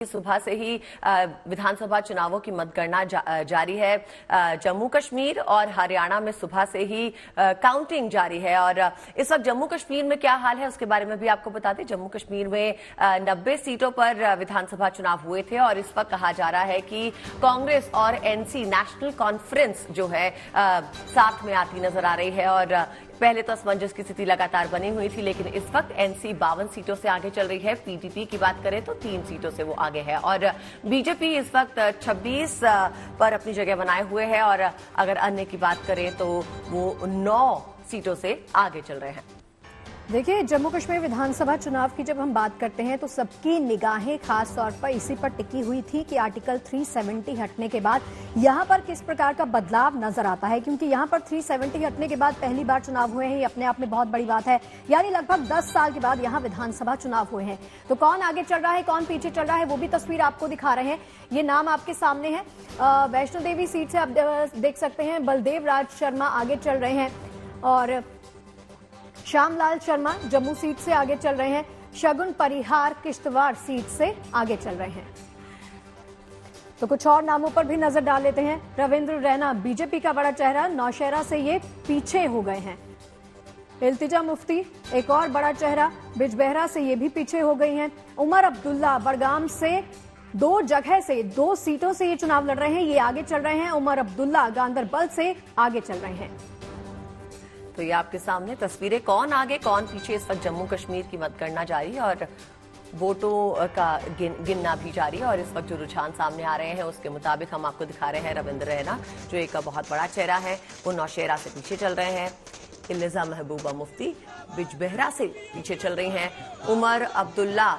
सुबह से ही विधानसभा चुनावों की मतगणना जारी है। जम्मू कश्मीर और हरियाणा में सुबह से ही काउंटिंग जारी है और इस वक्त जम्मू कश्मीर में क्या हाल है उसके बारे में भी आपको बता दें। जम्मू कश्मीर में 90 सीटों पर विधानसभा चुनाव हुए थे और इस वक्त कहा जा रहा है कि कांग्रेस और एनसी नेशनल कॉन्फ्रेंस जो है साथ में आती नजर आ रही है और पहले तो असमंजस की स्थिति लगातार बनी हुई थी, लेकिन इस वक्त एनसी 52 सीटों से आगे चल रही है। पीडीपी की बात करें तो 3 सीटों से वो आगे है और बीजेपी इस वक्त 26 पर अपनी जगह बनाए हुए है और अगर अन्य की बात करें तो वो 9 सीटों से आगे चल रहे हैं। देखिए, जम्मू कश्मीर विधानसभा चुनाव की जब हम बात करते हैं तो सबकी निगाहें खास तौर पर इसी पर टिकी हुई थी कि आर्टिकल 370 हटने के बाद यहां पर किस प्रकार का बदलाव नजर आता है, क्योंकि यहां पर 370 हटने के बाद पहली बार चुनाव हुए हैं। ये अपने आप में बहुत बड़ी बात है, यानी लगभग 10 साल के बाद यहां विधानसभा चुनाव हुए हैं। तो कौन आगे चल रहा है, कौन पीछे चल रहा है, वो भी तस्वीर आपको दिखा रहे हैं। ये नाम आपके सामने है। वैष्णो देवी सीट से आप देख सकते हैं बलदेव राज शर्मा आगे चल रहे हैं और श्यामलाल शर्मा जम्मू सीट से आगे चल रहे हैं। शगुन परिहार किश्तवाड़ सीट से आगे चल रहे हैं। तो कुछ और नामों पर भी नजर डाल लेते हैं। रविंद्र रैना बीजेपी का बड़ा चेहरा, नौशहरा से ये पीछे हो गए हैं। इल्तिजा मुफ्ती एक और बड़ा चेहरा, बिजबहरा से ये भी पीछे हो गई हैं। उमर अब्दुल्ला बड़गाम से 2 जगह से 2 सीटों से ये चुनाव लड़ रहे हैं, ये आगे चल रहे हैं। उमर अब्दुल्ला गांदरबल से आगे चल रहे हैं। तो ये आपके सामने तस्वीरें, कौन आगे कौन पीछे। इस वक्त जम्मू कश्मीर की मतगणना जारी है और वोटों का गिनना भी जारी है और इस वक्त जो रुझान सामने आ रहे हैं उसके मुताबिक हम आपको दिखा रहे हैं। रविंद्र रैना जो एक बहुत बड़ा चेहरा है वो नौशहरा से पीछे चल रहे हैं। इल्तिजा महबूबा मुफ्ती बिजबहरा से पीछे चल रही हैं। उमर अब्दुल्ला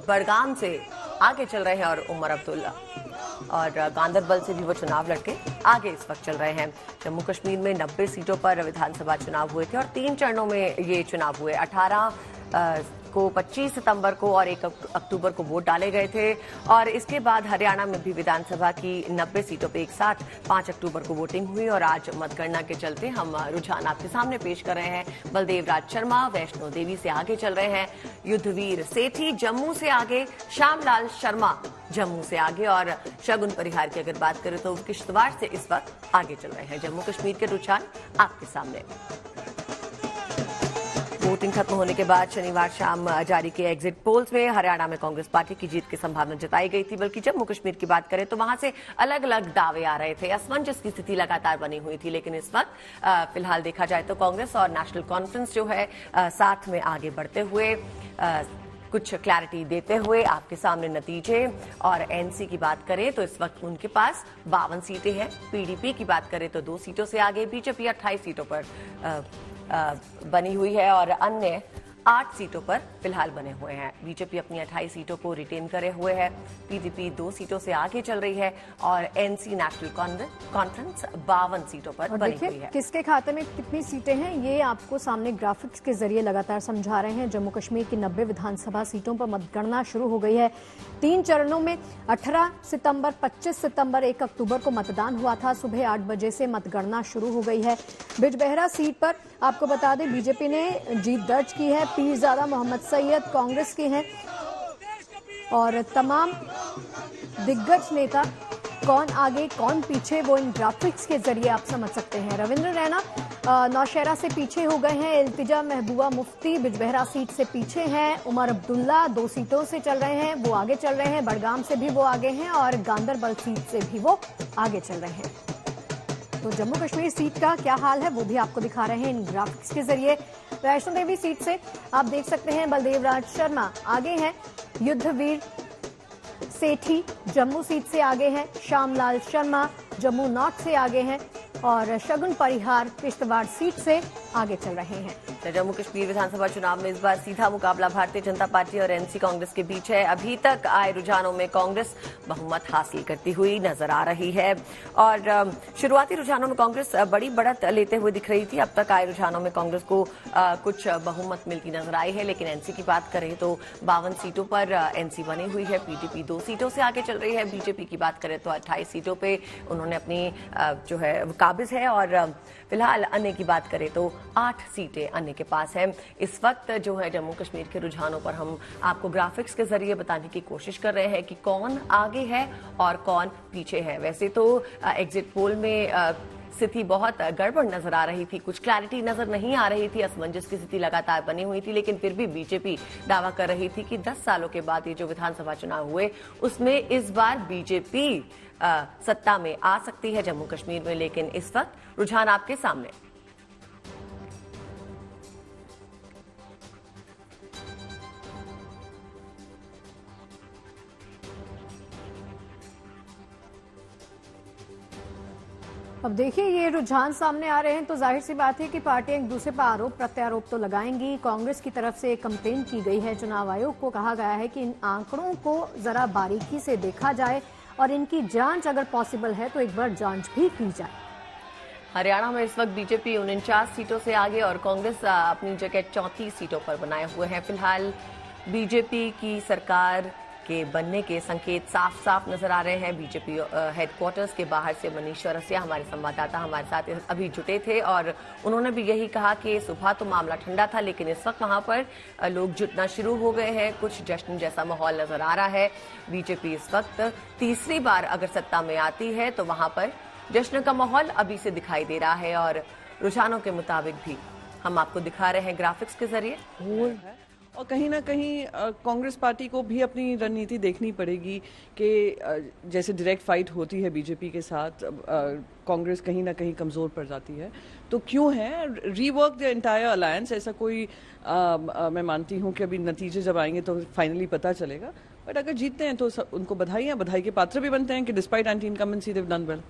बड़गाम से आगे चल रहे हैं और उमर अब्दुल्ला और गांदरबल से भी वो चुनाव लड़के आगे इस वक्त चल रहे हैं। जम्मू कश्मीर में 90 सीटों पर विधानसभा चुनाव हुए थे और 3 चरणों में ये चुनाव हुए। 18 को 25 सितंबर को और 1 अक्टूबर को वोट डाले गए थे और इसके बाद हरियाणा में भी विधानसभा की 90 सीटों पे एक साथ 5 अक्टूबर को वोटिंग हुई और आज मतगणना के चलते हम रुझान आपके सामने पेश कर रहे हैं। बलदेव राज शर्मा वैष्णो देवी से आगे चल रहे हैं। युद्धवीर सेठी जम्मू से आगे, श्यामलाल शर्मा जम्मू से आगे और शगुन परिहार की अगर बात करें तो किश्तवाड़ से इस वक्त आगे चल रहे हैं। जम्मू कश्मीर के रुझान आपके सामने। वोटिंग खत्म होने के बाद शनिवार शाम जारी किए एग्जिट पोल्स में हरियाणा में कांग्रेस पार्टी की जीत की संभावना जताई गई थी, बल्कि जम्मू कश्मीर की बात करें तो वहां से अलग अलग दावे आ रहे थे। असमंजस की स्थिति लगातार बनी हुई थी, लेकिन इस वक्त फिलहाल देखा जाए तो कांग्रेस और नेशनल कॉन्फ्रेंस जो है साथ में आगे बढ़ते हुए कुछ क्लैरिटी देते हुए आपके सामने नतीजे। और एनसी की बात करें तो इस वक्त उनके पास 52 सीटें हैं। पीडीपी की बात करें तो 2 सीटों से आगे। बीजेपी 28 सीटों पर बनी हुई है और अन्य 8 सीटों पर फिलहाल बने हुए हैं। बीजेपी अपनी 28 सीटों को रिटेन करे हुए है। पीडीपी 2 सीटों से आगे चल रही है और एनसी नेशनल कॉन्फ्रेंस 52 सीटों पर बनी हुई है। किसके खाते में कितनी सीटें हैं ये आपको सामने ग्राफिक्स के जरिए लगातार समझा रहे हैं। जम्मू कश्मीर की 90 विधानसभा सीटों पर मतगणना शुरू हो गई है। 3 चरणों में 18 सितंबर, 25 सितंबर, 1 अक्टूबर को मतदान हुआ था। सुबह 8 बजे से मतगणना शुरू हो गई है। बिजबहरा सीट पर आपको बता दें बीजेपी ने जीत दर्ज की है। पीरजादा मोहम्मद सैयद कांग्रेस के हैं और तमाम दिग्गज नेता कौन आगे कौन पीछे वो इन ग्राफिक्स के जरिए आप समझ सकते हैं। रविंद्र रैना नौशहरा से पीछे हो गए हैं। इल्तिजा महबूबा मुफ्ती बिजबहरा सीट से पीछे हैं। उमर अब्दुल्ला 2 सीटों से चल रहे हैं, वो आगे चल रहे हैं। बड़गाम से भी वो आगे हैं और गांदरबल सीट से भी वो आगे चल रहे हैं। तो जम्मू कश्मीर सीट का क्या हाल है वो भी आपको दिखा रहे हैं इन ग्राफिक्स के जरिए। वैष्णो देवी सीट से आप देख सकते हैं बलदेव राज शर्मा आगे हैं। युद्धवीर सेठी जम्मू सीट से आगे हैं। श्यामलाल शर्मा जम्मू नॉर्थ से आगे हैं और शगुन परिहार किश्तवाड़ सीट से आगे चल रहे हैं। जम्मू कश्मीर विधानसभा चुनाव में इस बार सीधा मुकाबला भारतीय जनता पार्टी और एनसी कांग्रेस के बीच है। अभी तक आए रुझानों में कांग्रेस बहुमत हासिल करती हुई नजर आ रही है और शुरुआती रुझानों में कांग्रेस बड़ी बढ़त लेते हुए दिख रही थी। अब तक आए रुझानों में कांग्रेस को कुछ बहुमत मिलती नजर आई है, लेकिन एनसी की बात करें तो 52 सीटों पर एनसी बनी हुई है। पीडीपी 2 सीटों से आगे चल रही है। बीजेपी की बात करें तो 28 सीटों पे उन्होंने अपनी जो है काबिज है और फिलहाल अन्य की बात करें तो 8 सीटें अन्य के पास हैं। इस वक्त जो है जम्मू कश्मीर के रुझानों पर हम आपको ग्राफिक्स के जरिए बताने की कोशिश कर रहे हैं कि कौन आगे है और कौन पीछे है। वैसे तो एग्जिट पोल में स्थिति बहुत गड़बड़ नजर आ रही थी, कुछ क्लैरिटी नजर नहीं आ रही थी, असमंजस की स्थिति लगातार बनी हुई थी, लेकिन फिर भी बीजेपी दावा कर रही थी कि 10 सालों के बाद ये जो विधानसभा चुनाव हुए उसमें इस बार बीजेपी सत्ता में आ सकती है जम्मू कश्मीर में। लेकिन इस वक्त रुझान आपके सामने। अब देखिए ये रुझान सामने आ रहे हैं तो जाहिर सी बात है कि पार्टियां एक दूसरे पर आरोप प्रत्यारोप तो लगाएंगी। कांग्रेस की तरफ से एक कंप्लेन की गई है, चुनाव आयोग को कहा गया है कि इन आंकड़ों को जरा बारीकी से देखा जाए और इनकी जांच अगर पॉसिबल है तो एक बार जांच भी की जाए। हरियाणा में इस वक्त बीजेपी 49 सीटों से आगे और कांग्रेस अपनी जगह 34 सीटों पर बनाए हुए हैं। फिलहाल बीजेपी की सरकार के बनने के संकेत साफ साफ नजर आ रहे हैं। बीजेपी हेडक्वार्टर्स के बाहर से मनीष चौरसिया हमारे संवाददाता हमारे साथ अभी जुटे थे और उन्होंने भी यही कहा कि सुबह तो मामला ठंडा था, लेकिन इस वक्त वहां पर लोग जुटना शुरू हो गए हैं, कुछ जश्न जैसा माहौल नजर आ रहा है। बीजेपी इस वक्त तीसरी बार अगर सत्ता में आती है तो वहां पर जश्न का माहौल अभी से दिखाई दे रहा है और रुझानों के मुताबिक भी हम आपको दिखा रहे हैं ग्राफिक्स के जरिए। और कहीं ना कहीं कांग्रेस पार्टी को भी अपनी रणनीति देखनी पड़ेगी कि जैसे डायरेक्ट फाइट होती है बीजेपी के साथ, कांग्रेस कहीं ना कहीं कमज़ोर पड़ जाती है, तो क्यों है रीवर्क द एंटायर अलायंस। ऐसा कोई मैं मानती हूँ कि अभी नतीजे जब आएंगे तो फाइनली पता चलेगा, बट अगर जीतते हैं तो उनको बधाई के पात्र भी बनते हैं कि despite anti incumbency they have done well.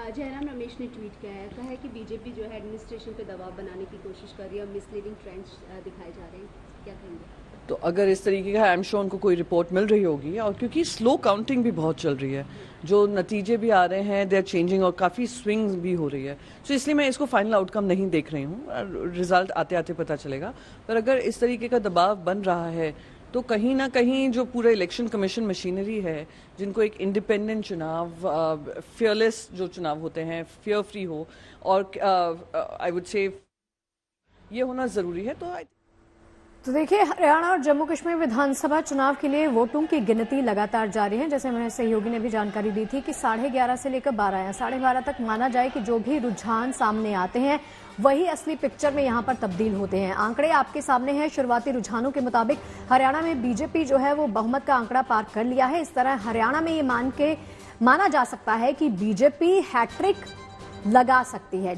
Jairam Ramesh ने ट्वीट किया है, कहा है कि बीजेपी जो है एडमिनिस्ट्रेशन पे दबाव बनाने की कोशिश कर रही है और मिसलीडिंग ट्रेंड्स दिखाए जा रहे हैं, क्या कहेंगे? तो अगर इस तरीके का आई एम श्योर उनको कोई रिपोर्ट मिल रही होगी, और क्योंकि स्लो काउंटिंग भी बहुत चल रही है, जो नतीजे भी आ रहे हैं दे आर चेंजिंग और काफ़ी स्विंग्स भी हो रही है, तो इसलिए मैं इसको फाइनल आउटकम नहीं देख रही हूँ। रिजल्ट आते आते पता चलेगा, पर अगर इस तरीके का दबाव बन रहा है तो कहीं ना कहीं जो पूरा इलेक्शन कमीशन मशीनरी है, जिनको एक इंडिपेंडेंट चुनाव, फियरलेस जो चुनाव होते हैं, फियर फ्री हो, और आई वुड से ये होना ज़रूरी है। तो देखिए हरियाणा और जम्मू कश्मीर विधानसभा चुनाव के लिए वोटों की गिनती लगातार जारी है। जैसे हमारे सहयोगी ने भी जानकारी दी थी कि 11:30 से लेकर 12 या 12:30 तक माना जाए कि जो भी रुझान सामने आते हैं वही असली पिक्चर में यहां पर तब्दील होते हैं। आंकड़े आपके सामने हैं। शुरुआती रुझानों के मुताबिक हरियाणा में बीजेपी जो है वो बहुमत का आंकड़ा पार कर लिया है। इस तरह हरियाणा में ये माना जा सकता है कि बीजेपी हैट्रिक लगा सकती है।